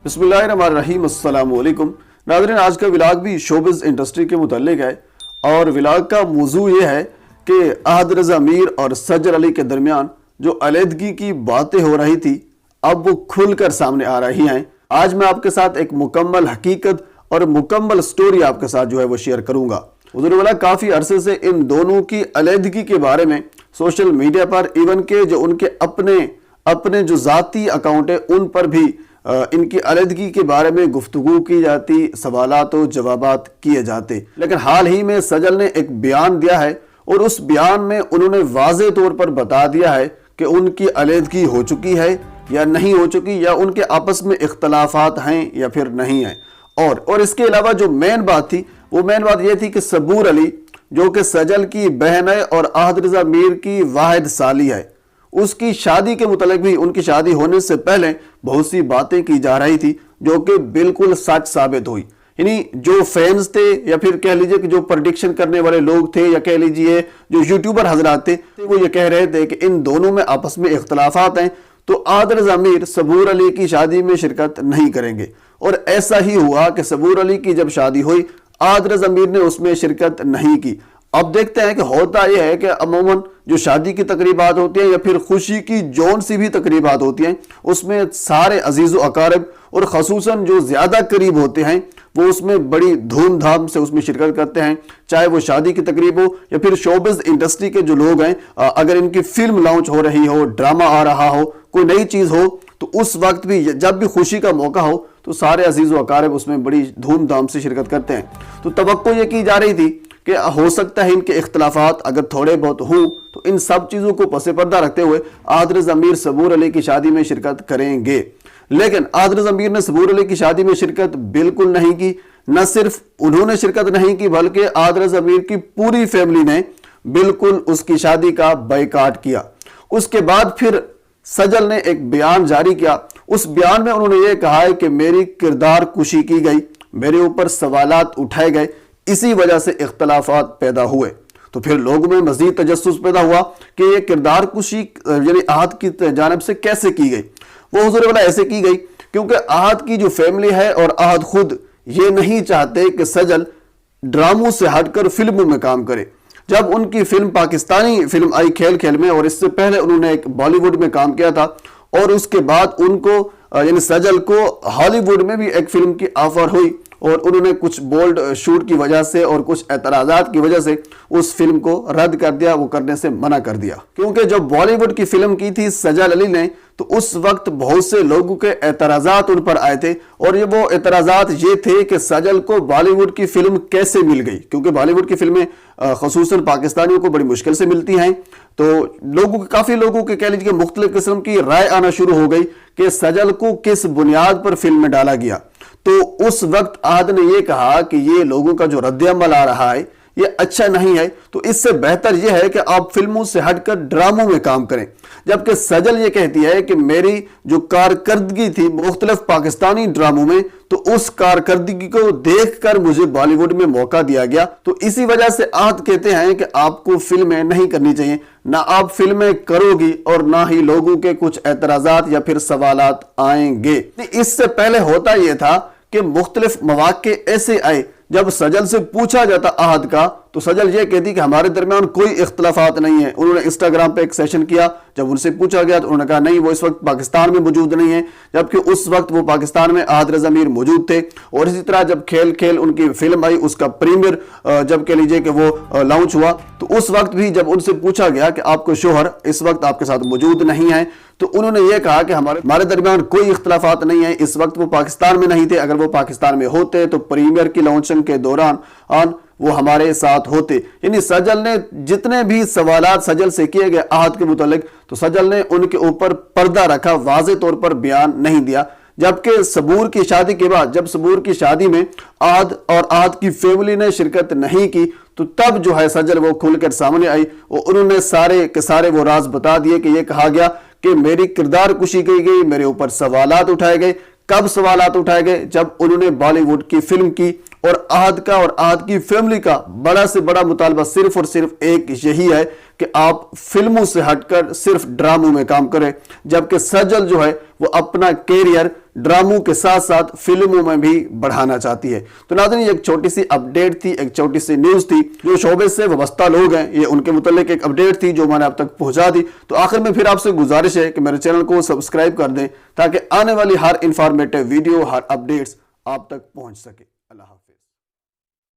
बिस्मिल्लाहिर्रहमानिर्रहीम, अस्सलाम वालेकुम। नाज़रीन, आज का व्लॉग भी शोबिज़ इंडस्ट्री के मुताल्लिक है और व्लॉग का मौजू ये है कि अहद रज़ा मीर और सज्जर अली के दरमियान जो अलहदगी की बातें हो रही थी अब वो खुलकर सामने आ रही हैं। आज मैं आपके साथ एक मुकम्मल हकीकत और मुकम्मल स्टोरी आपके साथ जो है वो शेयर करूंगा। हुज़ूर वाला काफ़ी अरसे से इन दोनों की अलहदगी के बारे में सोशल मीडिया पर, इवन के जो उनके अपने जो ज़ाती अकाउंट है उन पर भी इनकी अलहदगी के बारे में गुफ्तगू की जाती, सवालात और जवाबात किए जाते। लेकिन हाल ही में सजल ने एक बयान दिया है और उस बयान में उन्होंने वाज़े तौर पर बता दिया है कि उनकी अलहदगी हो चुकी है या नहीं हो चुकी, या उनके आपस में इख्तलाफात हैं या फिर नहीं हैं। और इसके अलावा जो मेन बात थी वो मेन बात ये थी कि सबूर अली जो कि सजल की बहन है और अहद रज़ा मीर की वाहिद साली है, उसकी शादी के मुतालिक भी उनकी शादी होने से पहले बहुत सी बातें की जा रही थी जो कि बिल्कुल सच साबित हुई। यानी जो फैंस थे या फिर कह लीजिए कि जो प्रेडिक्शन करने वाले लोग थे या कह लीजिए जो यूट्यूबर हजरात थे वो ये कह रहे थे कि इन दोनों में आपस में इख्तलाफात हैं तो अहद रज़ा मीर सबूर अली की शादी में शिरकत नहीं करेंगे। और ऐसा ही हुआ कि सबूर अली की जब शादी हुई अहद रज़ा मीर ने उसमें शिरकत नहीं की। अब देखते हैं कि होता यह है कि अमूमन जो शादी की तकरीबात होती हैं या फिर खुशी की जौन सी भी तकरीबात होती हैं उसमें सारे अजीज़ व अकारब और ख़ुसूसन जो ज़्यादा करीब होते हैं वो उसमें बड़ी धूमधाम से उसमें शिरकत करते हैं, चाहे वो शादी की तकरीब हो या फिर शोबिज़ इंडस्ट्री के जो लोग हैं, अगर इनकी फिल्म लॉन्च हो रही हो, ड्रामा आ रहा हो, कोई नई चीज़ हो तो उस वक्त भी जब भी खुशी का मौका हो तो सारे अजीज़ व अकारब उसमें बड़ी धूमधाम से शिरकत करते हैं। तो तवक्को ये की जा रही थी कि हो सकता है इनके इख्तलाफात अगर थोड़े बहुत हों तो इन सब चीज़ों को पसे पर्दा रखते हुए अहद रज़ा मीर सबूर अली की शादी में शिरकत करेंगे। लेकिन अहद रज़ा मीर ने सबूर अली की शादी में शिरकत बिल्कुल नहीं की। न सिर्फ उन्होंने शिरकत नहीं की बल्कि अहद रज़ा मीर की पूरी फैमिली ने बिल्कुल उसकी शादी का बायकाट किया। उसके बाद फिर सजल ने एक बयान जारी किया। उस बयान में उन्होंने ये कहा है कि मेरी किरदार कुशी की गई, मेरे ऊपर सवालात उठाए गए, इसी वजह से इख्तलाफात पैदा हुए। तो फिर लोगों में मजीद तजस्सुस पैदा हुआ कि ये किरदार कुशी यानी अहद की जानिब से कैसे की गई। वो हुजूर वाला ऐसे की गई क्योंकि अहद की जो फैमिली है और अहद खुद ये नहीं चाहते कि सजल ड्रामों से हटकर फिल्मों में काम करे। जब उनकी फिल्म पाकिस्तानी फिल्म आई खेल खेल में, और इससे पहले उन्होंने एक बॉलीवुड में काम किया था, और उसके बाद उनको यानी सजल को हॉलीवुड में भी एक फिल्म की ऑफर हुई और उन्होंने कुछ बोल्ड शूट की वजह से और कुछ एतराज़ात की वजह से उस फिल्म को रद्द कर दिया, वो करने से मना कर दिया। क्योंकि जब बॉलीवुड की फिल्म की थी सजल अली ने तो उस वक्त बहुत से लोगों के एतराज़ात उन पर आए थे, और ये वो एतराज़ात ये थे कि सजल को बॉलीवुड की फिल्म कैसे मिल गई, क्योंकि बॉलीवुड की फिल्में ख़ुसूसन पाकिस्तानियों को बड़ी मुश्किल से मिलती हैं। तो काफ़ी लोगों के कह लीजिए मुख्तलिफ किस्म की राय आना शुरू हो गई कि सजल को किस बुनियाद पर फिल्म में डाला गया। तो उस वक्त अहद ने यह कहा कि ये लोगों का जो रद्द-ए-अमल आ रहा है ये अच्छा नहीं है, तो इससे बेहतर यह है कि आप फिल्मों से हटकर ड्रामों में काम करें। जबकि सजल ये कहती है कि मेरी जो कारकर्दगी थी मुख्तलिफ पाकिस्तानी ड्रामों में, तो उस कारकर्दगी को देखकर मुझे बॉलीवुड में मौका दिया गया। तो इसी वजह से अहद कहते हैं कि आपको फिल्में नहीं करनी चाहिए, ना आप फिल्में करोगी और ना ही लोगों के कुछ एतराज़ात या फिर सवालात आएंगे। इससे पहले होता यह था कि मुख्तलिफ मौके ऐसे आए जब सजल से पूछा जाता अहद का तो सजल ये कहती कि हमारे दरमियान कोई इख्तलाफात नहीं है। उन्होंने इंस्टाग्राम पे एक सेशन किया, जब उनसे पूछा गया तो उन्होंने कहा नहीं वो इस वक्त पाकिस्तान में मौजूद नहीं है, जबकि उस वक्त वो पाकिस्तान में अहद रज़ा मीर मौजूद थे। और इसी तरह जब खेल खेल उनकी फिल्म आई, उसका प्रीमियर जब कह लीजिए कि वो लॉन्च हुआ, तो उस वक्त भी जब उनसे पूछा गया कि आपको शोहर इस वक्त आपके साथ मौजूद नहीं है, तो उन्होंने ये कहा कि हमारे दरमियान कोई इख्तलाफात नहीं है, इस वक्त वो पाकिस्तान में नहीं थे, अगर वो पाकिस्तान में होते तो प्रीमियर की लॉन्चिंग के दौरान वो हमारे साथ होते। यानी सजल ने जितने भी सवालात सजल से किए गए अहद के मुतालिक, तो सजल ने उनके ऊपर पर्दा रखा, वाज़े तौर पर बयान नहीं दिया। जबकि सबूर की शादी के बाद जब सबूर की शादी में अहद और अहद की फैमिली ने शिरकत नहीं की तो तब जो है सजल वो खुलकर सामने आई और उन्होंने सारे के सारे वो राज बता दिए कि ये कहा गया कि मेरी किरदार कुशी की गई, मेरे ऊपर सवालात उठाए गए। कब सवालात उठाए गए? जब उन्होंने बॉलीवुड की फिल्म की और अहद का और अहद की फैमिली का बड़ा से बड़ा मुतालबा सिर्फ और सिर्फ एक यही है کہ آپ فلموں سے ہٹ کر صرف ڈراموں میں کام کریں، جبکہ سجل جو ہے وہ اپنا کیریئر ڈراموں کے ساتھ ساتھ فلموں میں بھی بڑھانا چاہتی ہے۔ تو ناظرین ایک چھوٹی سی اپڈیٹ تھی، ایک چھوٹی سی نیوز تھی، جو شعبے سے وابستہ لوگ ہیں یہ ان کے متعلق ایک اپڈیٹ تھی جو میں نے آپ تک پہنچا دی۔ تو آخر میں پھر آپ سے گزارش ہے کہ میرے چینل کو سبسکرائب کر دیں تاکہ آنے والی ہر انفارمیٹیو ویڈیو، ہر اپڈیٹس آپ تک پہنچ سکے۔ اللہ حافظ۔